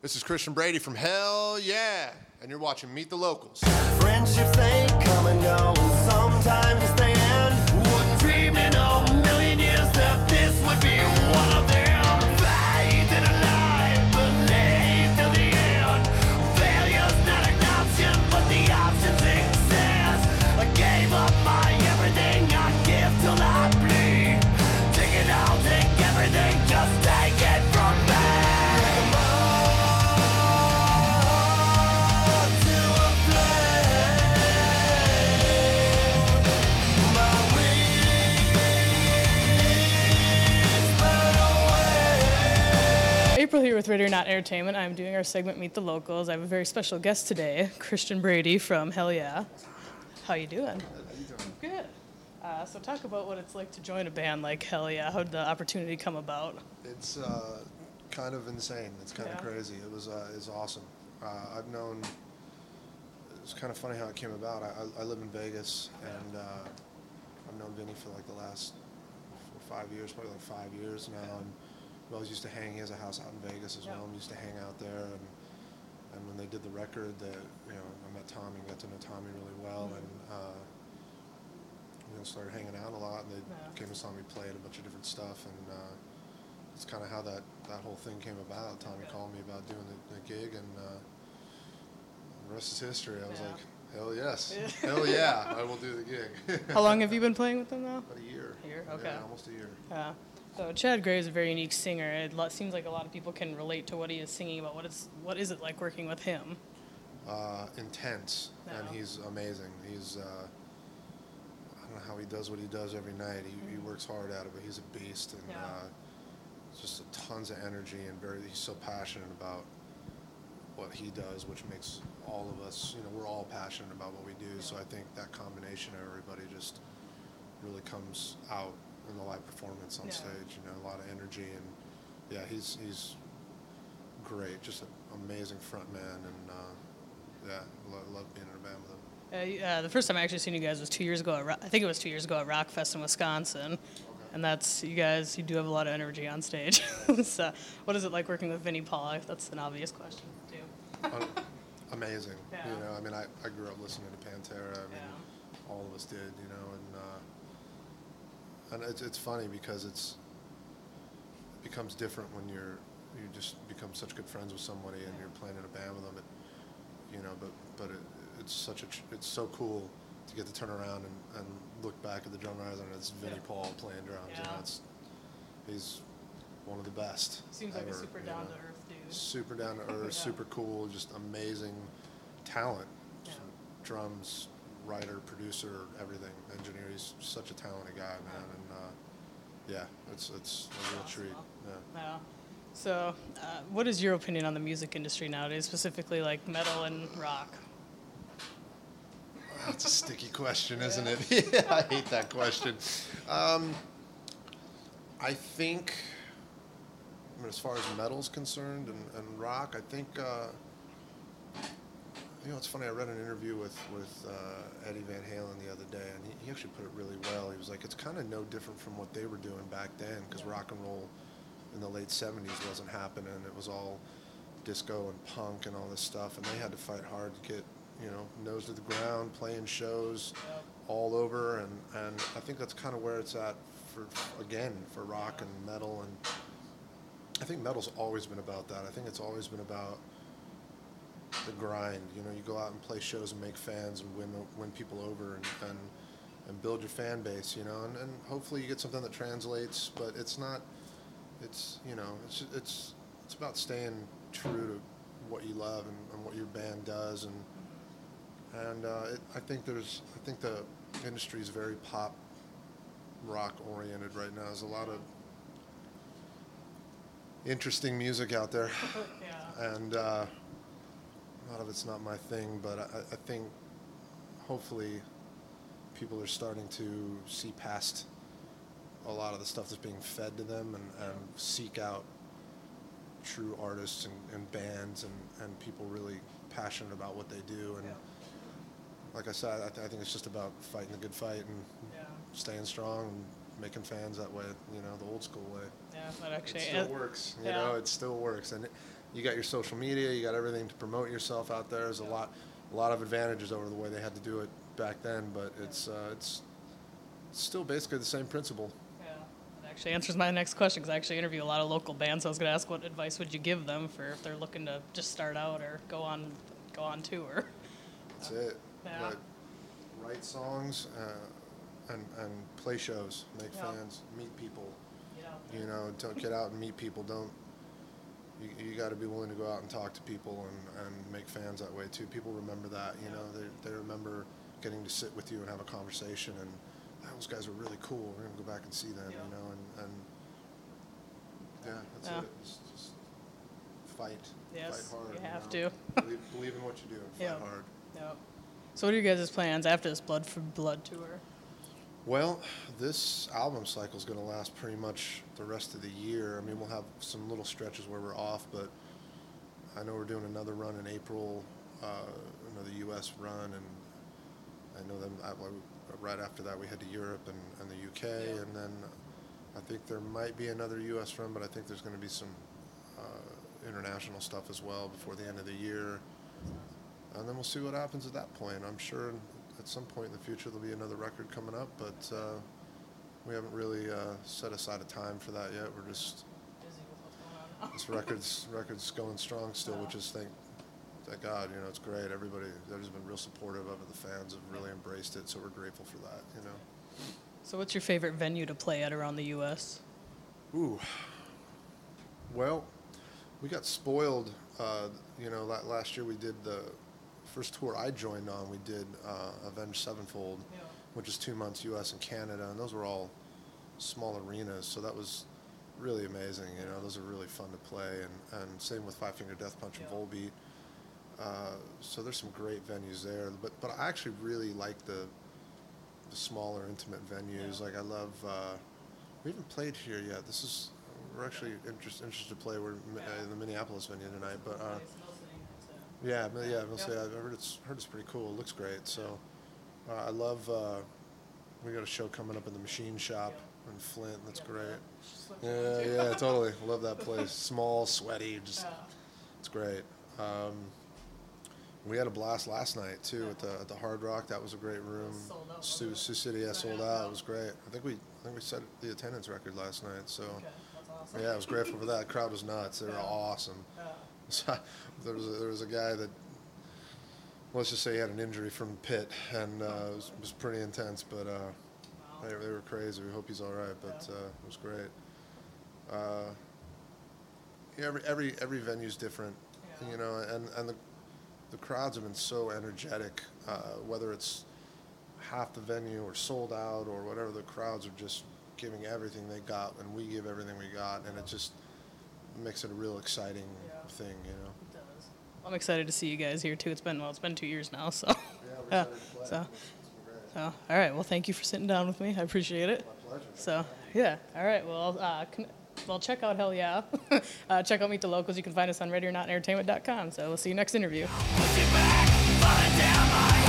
This is Christian Brady from Hell Yeah, and you're watching Meet the Locals. Friendships they come and go, and sometimes they end. Wouldn't dream in a million years that this would be one of them. Faith in a life, believe till the end. Failure's not an option, but the options exist. I gave up my everything, I give till I bleed. Take it all, take everything, just take it from me. April here with Radio Not Entertainment. I'm doing our segment Meet the Locals. I have a very special guest today, Christian Brady from Hell Yeah. How you doing? How you doing? Good. So talk about what it's like to join a band like Hell Yeah. How did the opportunity come about? It's kind of insane. It's kind of crazy. It was awesome. I've known. It's kind of funny how it came about. I live in Vegas, and I've known Vinnie for like the last 5 years, probably like 5 years now, and we always used to hang. He has a house out in Vegas as well, and we used to hang out there. And when they did the record, I met Tommy, got to know Tommy really well, and started hanging out a lot. And they came and saw me play at a bunch of different stuff, and it's kind of how that whole thing came about. Tommy called me about doing the gig, and the rest is history. I was like, hell yes, hell yeah, I will do the gig. How long have you been playing with them now? About a year. Okay. Yeah, almost a year. Yeah. So Chad Gray is a very unique singer. It seems like a lot of people can relate to what he is singing about. What is it like working with him? Intense, and he's amazing. He's I don't know how he does what he does every night. He works hard at it, but he's a beast, and just tons of energy, and he's so passionate about what he does, which makes all of us, we're all passionate about what we do. So I think that combination of everybody just really comes out in the live performance on stage. A lot of energy, and he's great, just an amazing front man, and love being in a band with him. The first time I actually seen you guys was 2 years ago. I think it was 2 years ago at Rockfest in Wisconsin. Okay. And that's, you guys, you do have a lot of energy on stage. So, what is it like working with Vinnie Paul? That's an obvious question, too. Amazing. Yeah. I grew up listening to Pantera. All of us did, and it's funny because it becomes different when you just become such good friends with somebody and you're playing in a band with them. It's so cool to get to turn around and look back at the drum riser, and it's Vinnie Paul playing drums. Yeah. He's one of the best. Seems ever, like a super down to earth dude. Super down to earth, super cool, just amazing talent. Drums, writer, producer, everything, engineer. He's such a talented guy, man, and it's a real treat. Yeah. So, what is your opinion on the music industry nowadays, specifically like metal and rock? That's a sticky question, isn't it? Yeah, I hate that question. I think, as far as metal's concerned and rock, I think, it's funny, I read an interview with Eddie Van Halen the other day, and he actually put it really well. He was like, it's kind of no different from what they were doing back then, because rock and roll in the late 70s wasn't happening. It was all disco and punk and all this stuff, and they had to fight hard to get, nose to the ground, playing shows all over, and I think that's kind of where it's at for rock and metal, and I think metal's always been about that. I think it's always been about the grind. You go out and play shows and make fans and win people over and build your fan base, and hopefully you get something that translates, but it's not, it's about staying true to what you love and what your band does, and I think the industry is very pop rock oriented right now. There's a lot of interesting music out there, and a lot of it's not my thing, but I think hopefully people are starting to see past a lot of the stuff that's being fed to them and seek out true artists and bands and people really passionate about what they do. And like I said, I think it's just about fighting the good fight and staying strong and making fans that way, the old school way. Yeah, that actually it still works. It still works. And you got your social media, you got everything to promote yourself out there. There's a lot of advantages over the way they had to do it back then, but it's still basically the same principle. Yeah, that actually answers my next question, because I actually interview a lot of local bands. So I was going to ask, what advice would you give them for if they're looking to just start out or go on tour? That's it. Yeah. But write songs and play shows, make Yeah. fans, meet people. Yeah. You know, don't get out and meet people. You got to be willing to go out and talk to people and make fans that way too. People remember that. You know, they remember getting to sit with you and have a conversation and, those guys are really cool. We're gonna go back and see them. Yeah. You know, and yeah, that's Yeah. it. Just fight. Yes, Fight hard. you have know? to. believe in what you do and fight Yeah. hard. Yep. So what are your guys' plans after this Blood for Blood tour? Well, this album cycle is going to last pretty much the rest of the year. I mean, we'll have some little stretches where we're off, but I know we're doing another run in April, another U.S. run, and I know them. Right after that, we head to Europe and the UK, Yeah. and then I think there might be another U.S. run, but I think there's going to be some international stuff as well before the end of the year. And then we'll see what happens at that point. I'm sure at some point in the future there'll be another record coming up, but we haven't really set aside a time for that yet. We're just Busy with what's going on. this record's going strong still, which is thank God. You know, it's great. Everybody's been real supportive of it. The fans have really embraced it, so we're grateful for that. You know. So what's your favorite venue to play at around the U.S.? Ooh. Well, we got spoiled. You know, last year we did the first tour I joined on. We did Avenged Sevenfold, which is 2 months U.S. and Canada, and those were all small arenas. So that was really amazing. You know, those are really fun to play, and same with Five Finger Death Punch and Volbeat. So there's some great venues there, but I actually really like the smaller, intimate venues. Like I love. We haven't played here yet. We're actually interested to play. We're in the Minneapolis venue tonight, but yeah, I'll say I've heard it's pretty cool. It looks great. So I love. We got a show coming up in the Machine Shop in Flint. That's great. Yeah, totally. Love that place. Small, sweaty, just it's great. We had a blast last night too at the Hard Rock. That was a great room. Sioux City, sold out. It was great. I think we set the attendance record last night. So yeah, I was grateful for that. The crowd was nuts. They were awesome. So, there was a guy that, let's just say, he had an injury from the pit, and it was pretty intense. But they were crazy. We hope he's all right. But it was great. Every venue's different, you know, and the crowds have been so energetic, whether it's half the venue or sold out or whatever. The crowds are just giving everything they got, and we give everything we got, and it just makes it a real exciting thing, you know. It does. I'm excited to see you guys here too. It's been 2 years now, so. Yeah, we're excited to play. So, It's been great. so, all right. Well, thank you for sitting down with me. I appreciate it. My pleasure. So, yeah. All right. Well, check out Hell Yeah. Check out Meet the Locals. You can find us on ReadyOrNotEntertainment.com. So we'll see you next interview. Push it back, falling down my